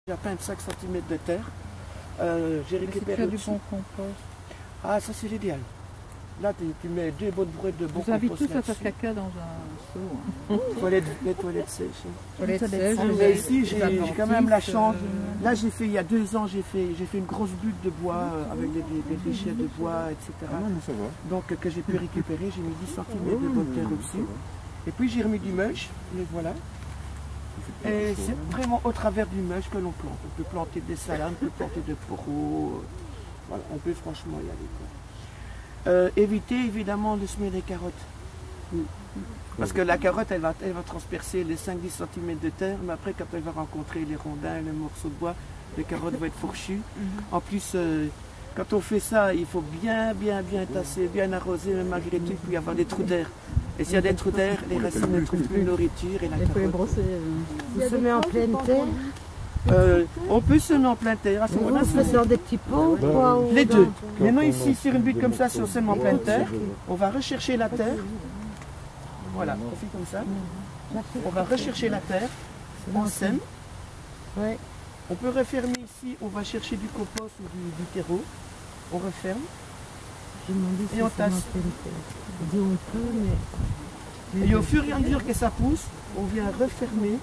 J'ai à peine 5 cm de terre. J'ai récupéré du bon compost. Ah, ça c'est l'idéal. Là, tu mets 2 bonnes brouettes de bon compost. Vous invitez tous à faire caca dans un seau. Les toilettes sèches. Toilettes sèches. Mais ici, j'ai quand même la chance. Là, il y a 2 ans, j'ai fait une grosse butte de bois avec des déchets de bois, etc. Donc, que j'ai pu récupérer, j'ai mis 10 cm de bonne terre au-dessus. Et puis, j'ai remis du mulch, les voilà. Et c'est vraiment au travers du mulch que l'on plante. On peut planter des salades, on peut planter des poireaux. Voilà, on peut franchement y aller. Éviter évidemment de semer des carottes. Parce que la carotte, elle va transpercer les 5-10 cm de terre, mais après, quand elle va rencontrer les rondins, les morceaux de bois, les carottes vont être fourchues. En plus, quand on fait ça, il faut bien tasser, bien arroser, mais malgré tout, il peut y avoir des trous d'air. Et s'il y a des trous d'air, les racines ne trouvent plus de nourriture et la carotte. Il faut les brosser. Vous semez en pleine terre? On peut semer en pleine terre. À ce moment-là, on fait dans des petits pots ou quoi? Les deux. Maintenant ici, sur une butte comme ça, si on sème en pleine terre, on va rechercher la terre. Voilà, on fait comme ça. On va rechercher la terre, on sème. On peut refermer ici, on va chercher du compost ou du terreau. On referme. Et on tasse. Et au fur et à mesure que ça pousse, on vient refermer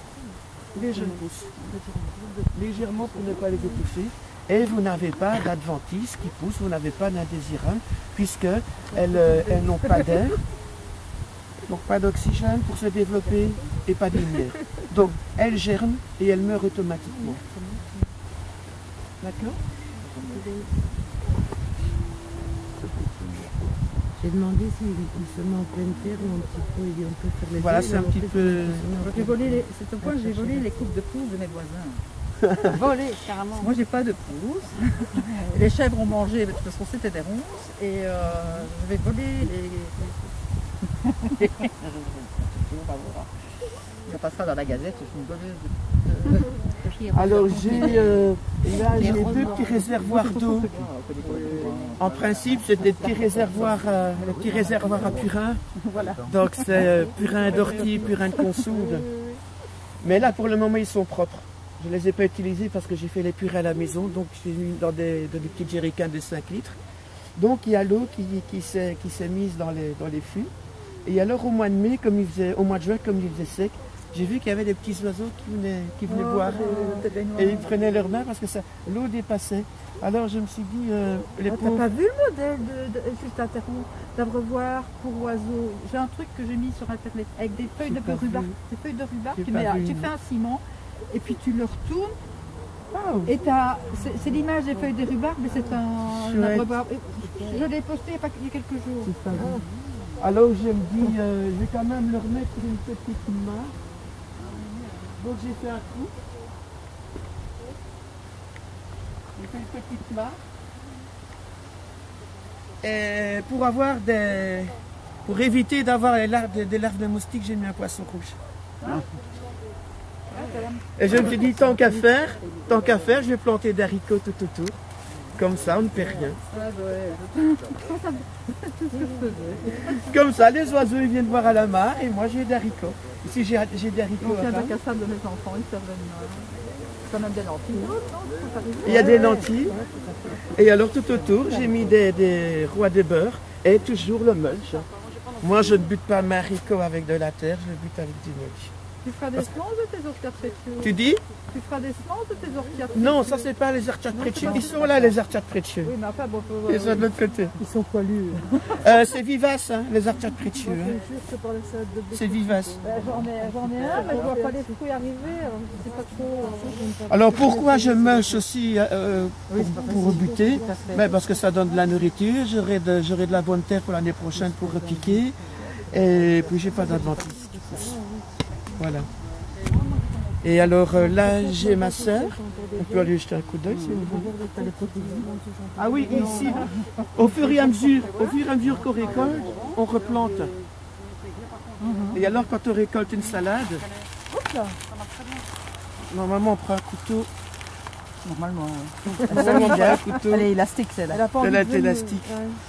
les jeunes pousses. Légèrement pour ne pas les étouffer. Et vous n'avez pas d'adventices qui poussent, vous n'avez pas d'indésirables, puisqu'elles n'ont pas d'air, donc pas d'oxygène pour se développer et pas de lumière. Donc elles germent et elles meurent automatiquement. D'accord? J'ai demandé s'il se met en pleine terre ou un petit peu, on peut faire les voilà, c'est un petit peu... C'est au point que j'ai volé les coupes de pousses de mes voisins. Volé, carrément. Moi, j'ai pas de pousses. Les chèvres ont mangé parce qu'on c'était des ronces. Et je vais voler les... Ça passera dans la gazette, je suis une voleuse de... Alors là j'ai 2 petits réservoirs d'eau. En principe c'est des petits réservoirs, à purin. Donc c'est purin d'ortie, purin de consoude. Mais là pour le moment ils sont propres. Je ne les ai pas utilisés parce que j'ai fait les purins à la maison, donc je suis mis dans des petits jerrycans de 5 litres. Donc il y a l'eau qui s'est mise dans les fûts. Et alors au mois de mai, au mois de juin, comme il faisait sec, j'ai vu qu'il y avait des petits oiseaux qui venaient boire et ils prenaient leur bain parce que l'eau dépassait. Alors je me suis dit, les pauvres... T'as pas vu le modèle juste d'abreuvoir pour oiseaux? J'ai un truc que j'ai mis sur internet avec des feuilles de rhubarbe. Des feuilles de rhubarbe, tu fais un ciment et puis tu le retournes. Et c'est l'image des feuilles de rhubarbe, mais c'est un abreuvoir. Je l'ai posté il y a quelques jours. Alors je me dis, je vais quand même leur mettre une petite main. Donc j'ai fait un trou. J'ai fait une petite mare. Et pour éviter d'avoir des larves de moustiques, j'ai mis un poisson rouge. Et je me suis dit, tant qu'à faire, je vais planter des haricots tout autour. Comme ça, on ne perd rien. Comme ça, les oiseaux ils viennent voir à la mare et moi j'ai des haricots. Ici j'ai des haricots. Il y a la cassade de mes enfants, ils servent quand même des lentilles. Il y a des lentilles. Et alors tout autour, j'ai mis des rois de beurre et toujours le mulch. Moi je ne bute pas mes haricots avec de la terre, je le bute avec du mulch. Tu feras des semences de tes orchiates précieux? Tu dis? Tu feras des semences de tes orchiates? Non, ça c'est pas les orchiates précieux. Ils sont là les orchiates précieux. Oui, mais enfin bon, ils sont de l'autre côté. Ils sont poilus. C'est vivace, hein, les orchiates précieux. C'est vivace. J'en ai un, mais je ne vois pas les fruits arriver. Alors je sais pas trop. Alors pourquoi je mulch aussi pour buter? Parce que ça donne de la nourriture, j'aurai de la bonne terre pour l'année prochaine pour repiquer. Et puis j'ai pas d'adventices qui poussent. Voilà. Et alors là, j'ai ma sœur. On peut aller jeter un coup d'œil si vous voulez. Ah oui, ici, au fur et à mesure qu'on récolte, on replante. Et alors, quand on récolte une salade, normalement, on prend un couteau. Normalement, bien, un couteau. Elle est élastique, celle-là. Elle est élastique.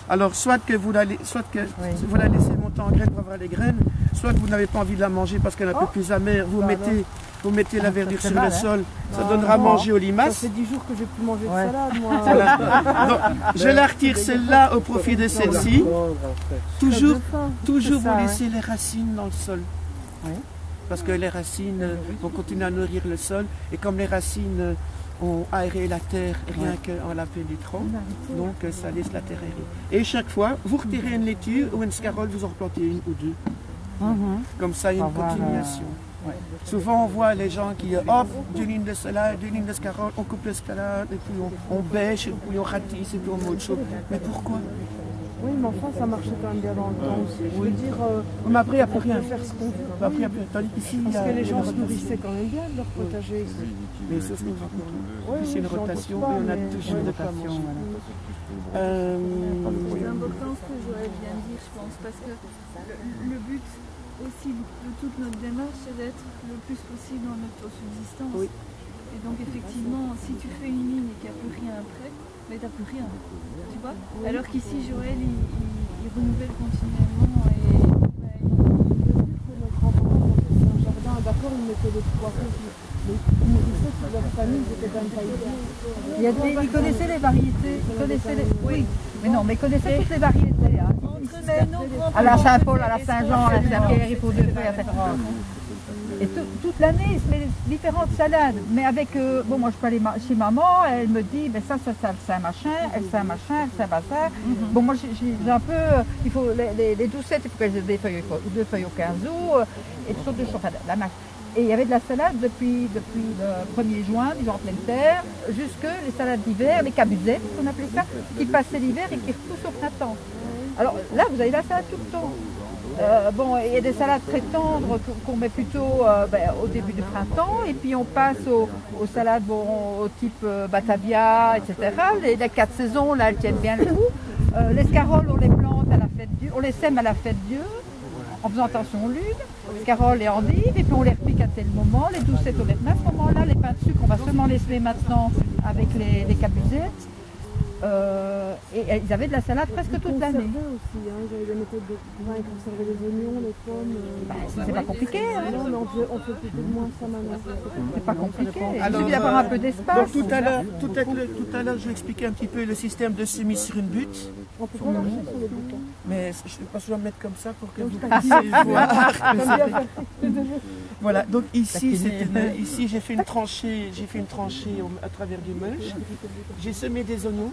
Alors, soit que vous la laissez monter en graines pour avoir les graines, soit que vous n'avez pas envie de la manger parce qu'elle est un peu plus amère, vous mettez vous mettez la verdure sur le sol, ça donnera à manger aux Ça limaces. fait 10 jours que j'ai plus mangé de salade, moi. Voilà. Donc, je la retire celle-là au profit de celle-ci. Toujours vous laissez les racines dans le sol. Parce que les racines vont continuer à nourrir le sol. Et comme les racines ont aéré la terre rien qu'en la pénétrant, donc ça laisse la terre aérée. Et chaque fois, vous retirez une laitue ou une scarole, vous en replantez une ou deux. Comme ça, il y a une continuation. Souvent, on voit les gens qui, hop, d'une ligne de salade, d'une ligne de scarole, on coupe le salade, et puis on bêche, et puis on ratisse, et puis on met autre chose. Mais pourquoi? Oui, mais enfin, ça marchait quand même bien dans le temps aussi. Je veux dire, Mais après, il n'y a plus rien. faire ce qu'on veut. Après, il y a plus rien. Tandis qu'ici, il y a Parce que les gens se une nourrissaient quand même bien de leur potager ici. Mais sauf que ici, c'est une rotation, et on a toujours une rotation. C'est important ce que Joël vient de dire, je pense, parce que le but aussi de toute notre démarche, c'est d'être le plus possible en autosubsistance. Oui. Et donc effectivement, si tu fais une ligne et qu'il n'y a plus rien après, mais tu n'as plus rien. Tu vois? Alors qu'ici, Joël, il renouvelle continuellement et Notre grand-parent, c'est un jardin, d'accord, ils mettaient les poireaux, mais ils nourrissaient toute leur famille, ils étaient quand même pas idiots. Il connaissait les variétés, il connaissait les... Oui, mais non, mais il connaissait toutes les variétés. Hein. À la Saint-Paul, à la Saint-Jean, à la Saint-Pierre, il faut deux feuilles, à Saint-Paul. Et toute l'année, il se met différentes salades. Mais avec, bon, moi je peux aller chez maman, elle me dit, ben ça c'est un machin, elle c'est un machin, elle c'est un bazar. Bon, moi j'ai un peu, il faut les doucettes, il faut qu'elles aient deux feuilles au 15 août, et toutes sortes de choses. Enfin, et il y avait de la salade depuis le 1er juin, disons en pleine terre, jusque les salades d'hiver, les cabuzettes, qu'on appelait ça, qui passaient l'hiver et qui repoussent au printemps. Alors là, vous avez la salade tout le temps. Bon, il y a des salades très tendres qu'on met plutôt au début du printemps, et puis on passe aux salades au type Batavia, etc. Les 4 saisons, là, elles tiennent bien le coup. Les scaroles, on les plante à la fête Dieu, on les sème à la fête Dieu, en faisant attention aux lunes. Scaroles et endives, et puis on les repique à tel moment. Les doucettes, on les remet à ce moment-là. Les pains de sucre, on va seulement les semer maintenant avec les cabuzettes. Et ils avaient de la salade presque toute l'année. Aussi, hein. J'avais des méthodes de ils conservaient les oignons, les pommes. C'est pas compliqué. Hein. Non, mais on fait plutôt moins ça maintenant. C'est pas compliqué. Alors, il suffit d'avoir un peu d'espace. Donc tout à l'heure, je vais expliquer un petit peu le système de semis sur une butte. On peut pas marcher sur les bouts. Mais je ne vais pas me mettre comme ça pour que vous puissiez voir. Voilà, donc ici j'ai fait une tranchée à travers du mulch. J'ai semé des oignons.